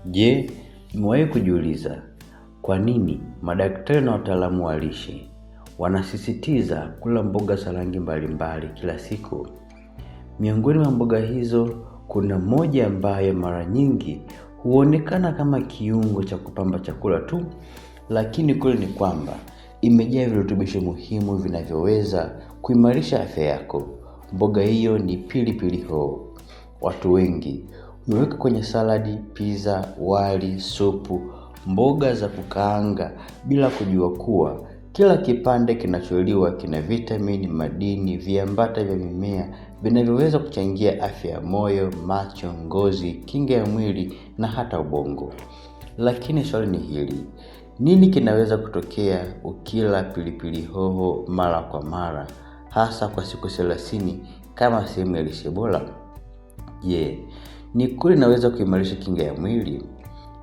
Je, umewahi kujiuliza kwa nini madaktari na wataalamu wa lishe wanasisitiza kula mboga za rangi mbalimbali kila siku? Miongoni mwa mboga hizo kuna moja ambayo mara nyingi huonekana kama kiungo cha kupamba chakula tu, lakini kweli ni kwamba imejaa virutubisho muhimu vinavyoweza kuimarisha afya yako. Mboga hiyo ni pilipili hoho. Watu wengi huweka kwenye saladi, pizza, wali, supu, mboga za kukaanga bila kujua kuwa kila kipande kinacholiwa kina vitamini, madini, viambata vya mimea vinavyoweza kuchangia afya ya moyo, macho, ngozi, kinga ya mwili na hata ubongo. Lakini swali ni hili: nini kinaweza kutokea ukila pilipili hoho mara kwa mara, hasa kwa siku 30 kama sehemu ya lishe bora? Je, ni kweli inaweza kuimarisha kinga ya mwili?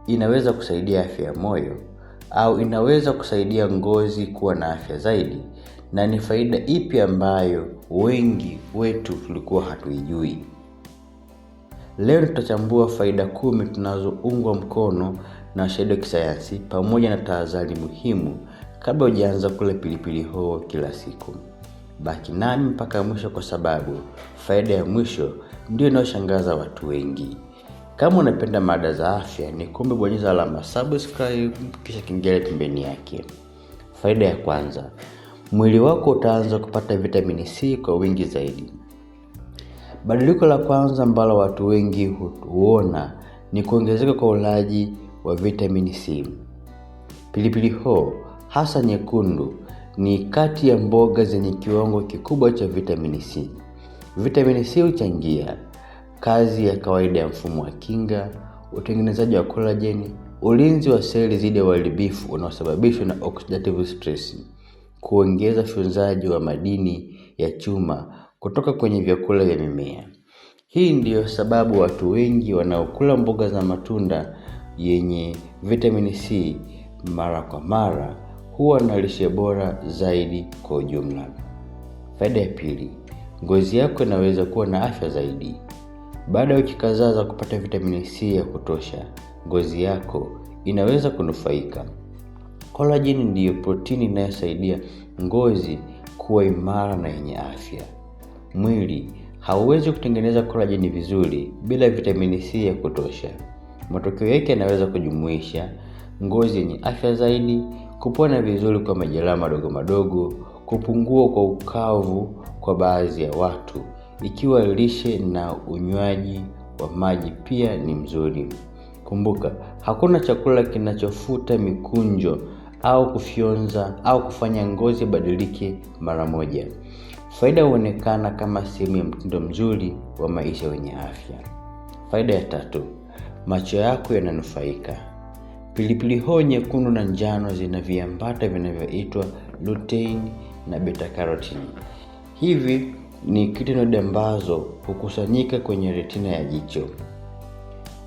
Inaweza kusaidia afya ya moyo? Au inaweza kusaidia ngozi kuwa na afya zaidi? Na ni faida ipi ambayo wengi wetu tulikuwa hatuijui? Leo tutachambua faida 10 tunazoungwa mkono na shahidi wa kisayansi pamoja na tahadhari muhimu kabla hujaanza kula pilipili hoho kila siku. Baki nami mpaka mwisho, kwa sababu faida ya mwisho ndio inayoshangaza watu wengi. Kama unapenda mada za afya, nikuombe bonyeza alama subscribe kisha kengele pembeni yake. Faida ya kwanza: mwili wako utaanza kupata vitamini C kwa wingi zaidi. Badiliko la kwanza ambalo watu wengi huona ni kuongezeka kwa ulaji wa vitamini C. Pilipili hoho, hasa nyekundu, ni kati ya mboga zenye kiwango kikubwa cha vitamini C. Vitamini C huchangia kazi ya kawaida ya mfumo wa kinga, utengenezaji wa collagen, ulinzi wa seli dhidi ya uharibifu unaosababishwa na oxidative stress, kuongeza ufyonzaji wa madini ya chuma kutoka kwenye vyakula vya mimea. Hii ndiyo sababu watu wengi wanaokula mboga za matunda yenye vitamini C mara kwa mara huwa na lishe bora zaidi kwa ujumla. Faida ya pili: ngozi yako inaweza kuwa na afya zaidi. Baada ya wiki kadhaa za kupata vitamini C ya kutosha, ngozi yako inaweza kunufaika. Collagen ndiyo protini inayosaidia ngozi kuwa imara na yenye afya. Mwili hauwezi kutengeneza collagen vizuri bila vitamini C ya kutosha. Matokeo yake yanaweza kujumuisha ngozi yenye afya zaidi, kupona vizuri kwa majeraha madogo madogo, kupungua kwa ukavu kwa baadhi ya watu, ikiwa lishe na unywaji wa maji pia ni mzuri. Kumbuka, hakuna chakula kinachofuta mikunjo au kufyonza au kufanya ngozi badilike mara moja. Faida huonekana kama sehemu ya mtindo mzuri wa maisha wenye afya. Faida ya tatu: macho yako yananufaika. Pilipili hoho nyekundu na njano zina viambata vinavyoitwa lutein na beta carotene. Hivi ni ketonodi ambazo hukusanyika kwenye retina ya jicho.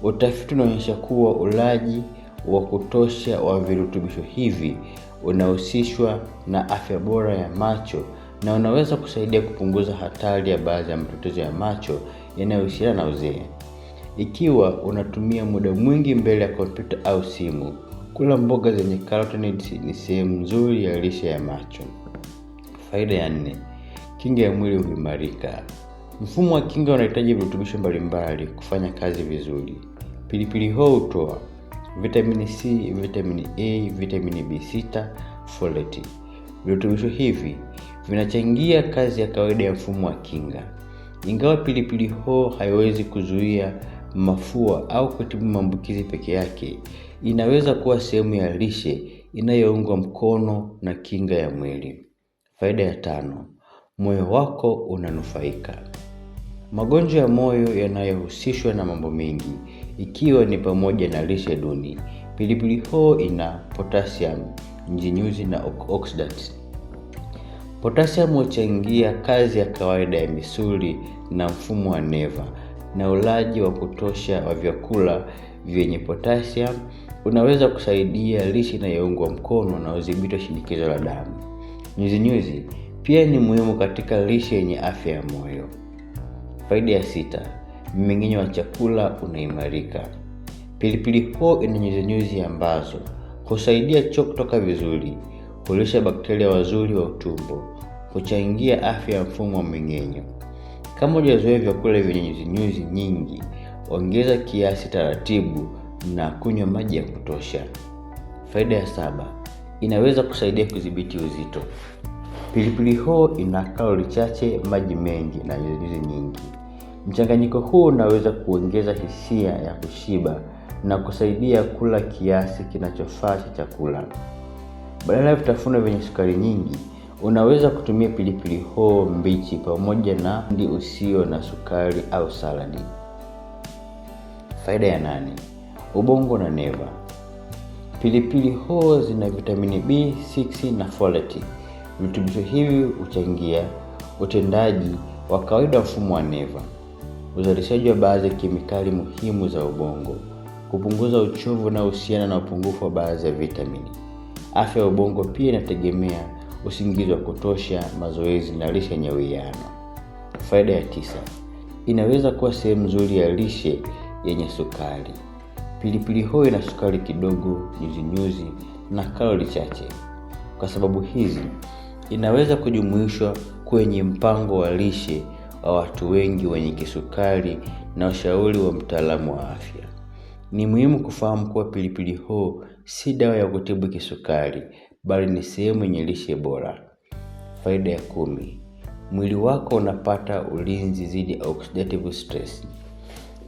Utafiti unaonyesha kuwa ulaji wa kutosha wa virutubisho hivi unahusishwa na afya bora ya macho na unaweza kusaidia kupunguza hatari ya baadhi ya matatizo ya macho yanayohusiana na uzee. Ikiwa unatumia muda mwingi mbele ya kompyuta au simu, kula mboga zenye carotenoids ni sehemu nzuri ya lishe ya macho. Faida ya 4: kinga ya mwili huimarika. Mfumo wa kinga unahitaji virutubisho mbalimbali kufanya kazi vizuri. Pilipili hoho hutoa vitamini C, vitamini A, vitamini B6, folate. Virutubisho hivi vinachangia kazi ya kawaida ya mfumo wa kinga. Ingawa pilipili hoho haiwezi kuzuia mafua au kutibu maambukizi peke yake, inaweza kuwa sehemu ya lishe inayoungwa mkono na kinga ya mwili. Faida ya 5: moyo wako unanufaika. Magonjwa ya moyo yanayohusishwa na mambo mengi, ikiwa ni pamoja na lishe duni. Pilipili hoho ina potassium, nyuzinyuzi na oxidants. Potassium huchangia kazi ya kawaida ya misuli na mfumo wa neva, na ulaji wa kutosha wa vyakula vyenye potassium unaweza kusaidia lishe inayoungwa mkono na udhibiti wa shinikizo la damu. Nyuzinyuzi pia ni muhimu katika lishe yenye afya ya moyo. Faida ya 6: mmeng'enyo wa chakula unaimarika. Pilipili hoho ina nyuzinyuzi ambazo husaidia choo kutoka vizuri, kulisha bakteria wazuri wa utumbo, kuchangia afya ya mfumo wa mmeng'enyo. Kama hujazoea vyakula vyenye nyuzinyuzi nyingi, ongeza kiasi taratibu na kunywa maji ya kutosha. Faida ya 7, inaweza kusaidia kudhibiti uzito. Pilipili hoho ina kalori chache, maji mengi na nyuzinyuzi nyingi. Mchanganyiko huu unaweza kuongeza hisia ya kushiba na kusaidia kula kiasi kinachofaa cha chakula. Badala ya vitafunwa vyenye sukari nyingi, unaweza kutumia pilipili hoho mbichi pamoja na ndi usio na sukari au saladi. Faida ya 8, ubongo na neva. Pilipili hoho zina vitamini B6 na folate. Virutubisho hivi huchangia utendaji wa kawaida wa mfumo wa neva, uzalishaji wa baadhi ya kemikali muhimu za ubongo, kupunguza uchovu unaohusiana na upungufu wa baadhi ya vitamini. Afya ya ubongo pia inategemea usingizi wa kutosha, mazoezi na lishe yenye uwiano. Faida ya 9, inaweza kuwa sehemu nzuri ya lishe yenye sukari. Pilipili hoho ina sukari kidogo, nyuzinyuzi na kalori chache. Kwa sababu hizi, inaweza kujumuishwa kwenye mpango wa lishe wa watu wengi wenye kisukari na ushauri wa mtaalamu wa afya. Ni muhimu kufahamu kuwa pilipili hoho si dawa ya kutibu kisukari, bali ni sehemu yenye lishe bora. Faida ya 10, mwili wako unapata ulinzi dhidi ya oxidative stress.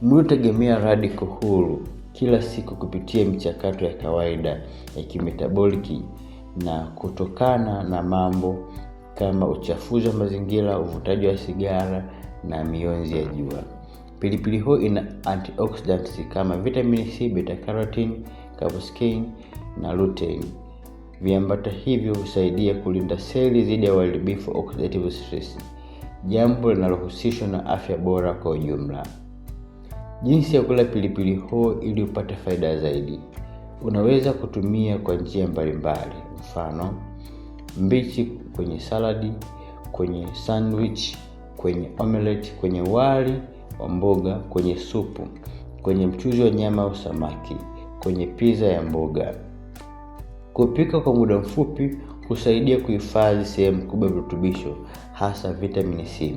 Mwili hutegemea radiko huru kila siku kupitia michakato ya kawaida ya kimetaboliki na kutokana na mambo kama uchafuzi wa mazingira, uvutaji wa sigara na mionzi ya jua. Pilipili hoho ina antioxidants kama vitamin C, beta carotene, capsaicin na lutein. Viambata hivyo husaidia kulinda seli dhidi ya uharibifu wa oxidative stress, jambo linalohusishwa na afya bora kwa ujumla. Jinsi ya kula pilipili hoho ili upate faida zaidi. Unaweza kutumia kwa njia mbalimbali, mfano mbichi kwenye saladi, kwenye sandwich, kwenye omelette, kwenye wali wa mboga, kwenye supu, kwenye mchuzi wa nyama au samaki, kwenye pizza ya mboga. Kupika kwa muda mfupi husaidia kuhifadhi sehemu kubwa ya virutubisho, hasa vitamin C.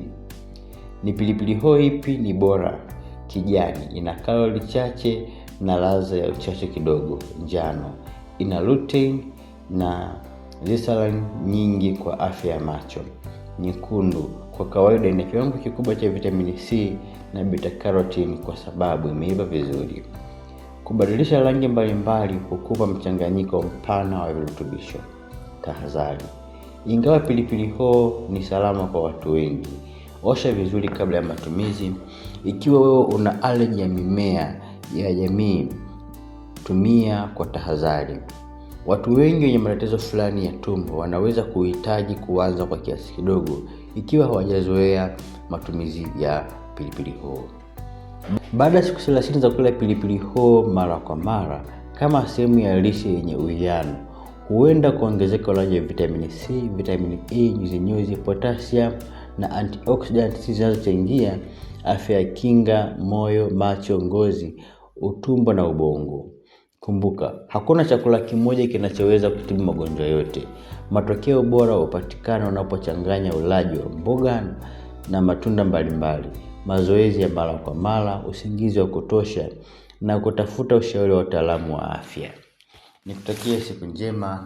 Ni pilipili hoho ipi ni bora? Kijani, ina kalori chache na ladha ya uchachu kidogo. Njano, ina lutein na zeaxanthin nyingi kwa afya ya macho. Nyekundu, kwa kawaida ina kiwango kikubwa cha vitamini C na beta carotene kwa sababu imeiva vizuri. Kubadilisha rangi mbalimbali hukupa mchanganyiko mpana wa virutubisho. Tahadhari: ingawa pilipili hoho ni salama kwa watu wengi, osha vizuri kabla ya matumizi. Ikiwa wewe una allergy ya mimea ya jamii, tumia kwa tahadhari. Watu wengi wenye matatizo fulani ya tumbo wanaweza kuhitaji kuanza kwa kiasi kidogo ikiwa hawajazoea matumizi ya pilipili hoho. Baada ya siku 30 za kula pilipili hoho mara kwa mara kama sehemu ya lishe yenye uwiano, huenda kuongezeka ulaji wa vitamini C, vitamini E, nyuzinyuzi, potassium na antioxidants zinazochangia afya ya kinga, moyo, macho, ngozi, utumbo na ubongo. Kumbuka, hakuna chakula kimoja kinachoweza kutibu magonjwa yote. Matokeo bora hupatikana unapochanganya ulaji wa mboga na matunda mbalimbali, mazoezi ya mara kwa mara, usingizi wa kutosha na kutafuta ushauri wa wataalamu wa afya. Nikutakie siku njema.